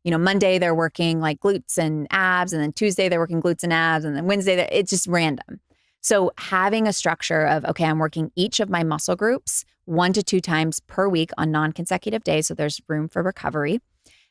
Monday they're working like glutes and abs, and then Tuesday they're working glutes and abs, and then Wednesday, it's just random. So having a structure of, okay, I'm working each of my muscle groups 1 to 2 times per week on non-consecutive days. So there's room for recovery.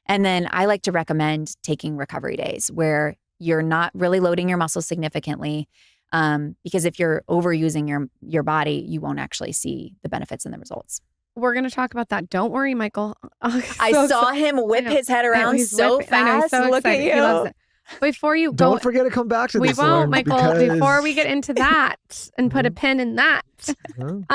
And then I like to recommend taking recovery days where you're not really loading your muscles significantly. Because if you're overusing your body, you won't actually see the benefits and the results. We're going to talk about that. Don't worry, Michael. I saw him whip his head around so fast. I know, he's so Look excited. at you. He loves it. Before you Don't forget to come back to this. We won't, Michael. Before we get into that and put a pin in that,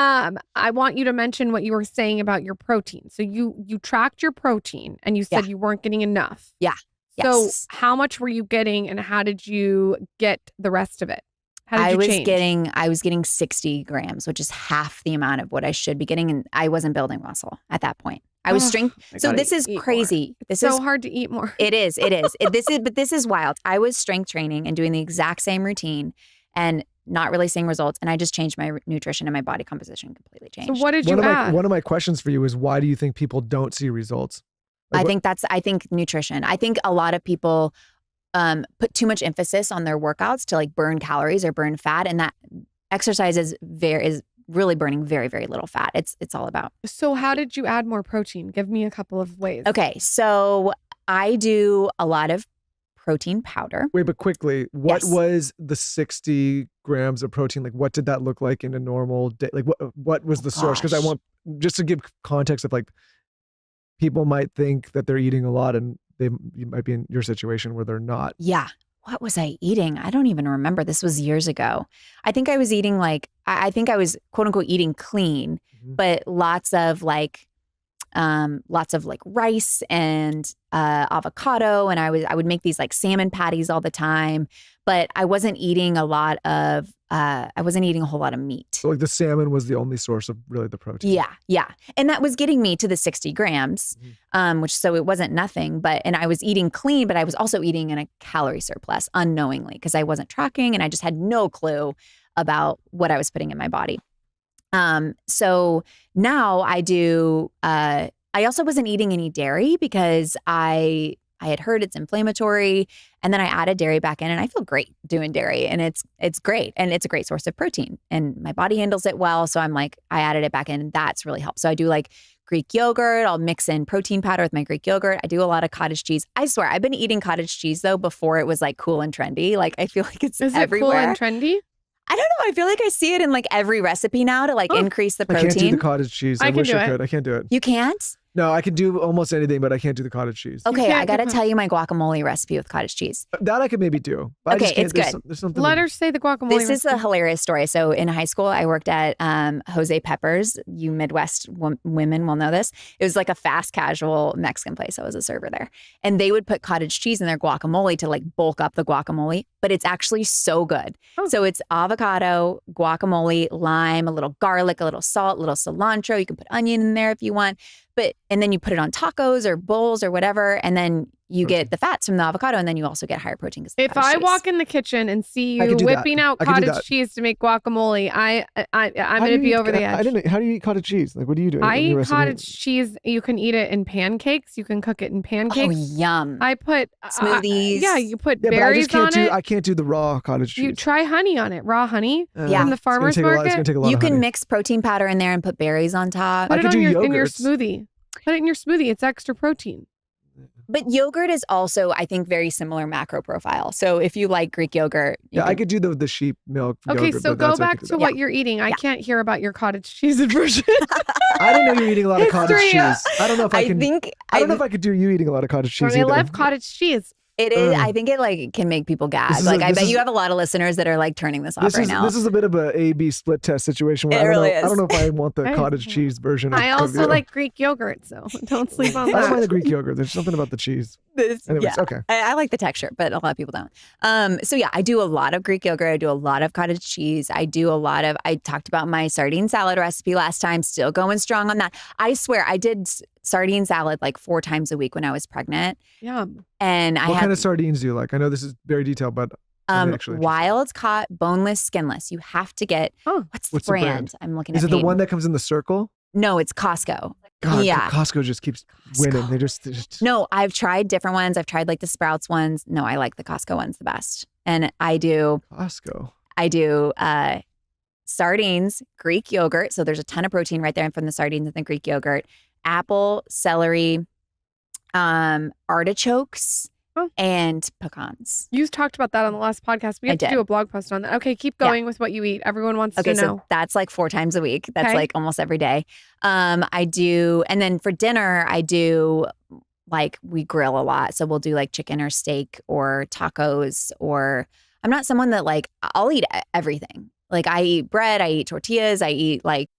I want you to mention what you were saying about your protein. So you tracked your protein and you said you weren't getting enough. Yeah. So Yes. how much were you getting and how did you get the rest of it? How did I you was change? I was getting 60 grams, which is half the amount of what I should be getting. And I wasn't building muscle at that point. I was strength. So this is crazy. It's so hard to eat more. It is. But this is wild. I was strength training and doing the exact same routine and not really seeing results. And I just changed my nutrition and my body composition completely changed. So what did you add? One of my questions for you is, why do you think people don't see results? I think nutrition. I think a lot of people put too much emphasis on their workouts to like burn calories or burn fat. And that exercise is really burning very, very little fat. It's all about. So how did you add more protein? Give me a couple of ways. Okay. So I do a lot of protein powder. Wait, but quickly, what was the 60 grams of protein? Like, what did that look like in a normal day? Like, what was the source? Because I want, just to give context of like, people might think that they're eating a lot and you might be in your situation where they're not. Yeah. What was I eating? I don't even remember. This was years ago. I think I was eating I think I was quote unquote eating clean, but lots of rice and avocado. And I would make these like salmon patties all the time, but I wasn't eating a whole lot of meat. So like the salmon was the only source of really the protein. Yeah. Yeah. And that was getting me to the 60 grams, so it wasn't nothing, and I was eating clean, but I was also eating in a calorie surplus unknowingly because I wasn't tracking and I just had no clue about what I was putting in my body. So now I do, I also wasn't eating any dairy because I had heard it's inflammatory, and then I added dairy back in and I feel great doing dairy, and it's great. And it's a great source of protein and my body handles it well. So I'm like, I added it back in and that's really helped. So I do like Greek yogurt. I'll mix in protein powder with my Greek yogurt. I do a lot of cottage cheese. I swear I've been eating cottage cheese though before it was like cool and trendy. Like I feel like it's everywhere. Is it cool and trendy? I don't know. I feel like I see it in like every recipe now to like increase the protein. I can't do the cottage cheese. I wish I could. I can't do it. You can't? No, I can do almost anything, but I can't do the cottage cheese. Okay, I got to tell you my guacamole recipe with cottage cheese. That I could maybe do. But okay, it's good. There's something. Let her say the guacamole This is a hilarious story. So in high school, I worked at Jose Pepper's. You Midwest women will know this. It was like a fast casual Mexican place. I was a server there. And they would put cottage cheese in their guacamole to like bulk up the guacamole. But it's actually so good. Oh. So it's avocado, guacamole, lime, a little garlic, a little salt, a little cilantro. You can put onion in there if you want. And then you put it on tacos or bowls or whatever, and then you get the fats from the avocado, and then you also get higher protein. If I walk in the kitchen and see you whipping out cottage cheese to make guacamole, I'm going to be over the edge. How do you eat cottage cheese? Like, what do you do? I eat cottage cheese. You can eat it in pancakes. You can cook it in pancakes. Oh, yum! I put smoothies. You put berries on it. I can't do the raw cottage cheese. You try honey on it, raw honey from the farmer's market. It's gonna take a lot you of can honey. mix protein powder in there and put berries on top. Put it in your smoothie. Put it in your smoothie. It's extra protein. But yogurt is also, I think, very similar macro profile. So if you like Greek yogurt. I could do the sheep milk Okay, yogurt, so go back to what you're eating. I can't hear about your cottage cheese version. I didn't know you were eating a lot of cottage cheese. I don't know if I don't know if I could do you eating a lot of cottage cheese. I love cottage cheese. It is. I think it like can make people gag. Like I bet you have a lot of listeners that are like turning this off right now. This is a bit of a A/B split test situation. Where I don't know if I want the cottage cheese version. I also like Greek yogurt, so don't sleep on that. I don't mind the Greek yogurt. There's something about the cheese. Anyways, okay. I like the texture, but a lot of people don't. So yeah, I do a lot of Greek yogurt. I do a lot of cottage cheese. I talked about my sardine salad recipe last time. Still going strong on that. I swear I did sardine salad like 4 times a week when I was pregnant. Yum. And what kind of sardines do you like? I know this is very detailed, but wild caught, boneless, skinless. You have to get what's the brand? I'm looking at. Is it the one that comes in the circle? No, it's Costco. God, Yeah. Costco just keeps winning. They just No, I've tried different ones. I've tried like the Sprouts ones. No, I like the Costco ones the best. And I do Costco. Sardines, Greek yogurt. So there's a ton of protein right there from the sardines and the Greek yogurt. Apple, celery, artichokes, and pecans. You talked about that on the last podcast. We have to do a blog post on that. Okay, keep going with what you eat. Everyone wants to know. So that's like 4 times a week. That's like almost every day. I do, and then for dinner, I do like we grill a lot. So we'll do like chicken or steak or tacos, or I'm not someone that like, I'll eat everything. Like I eat bread, I eat tortillas, I eat like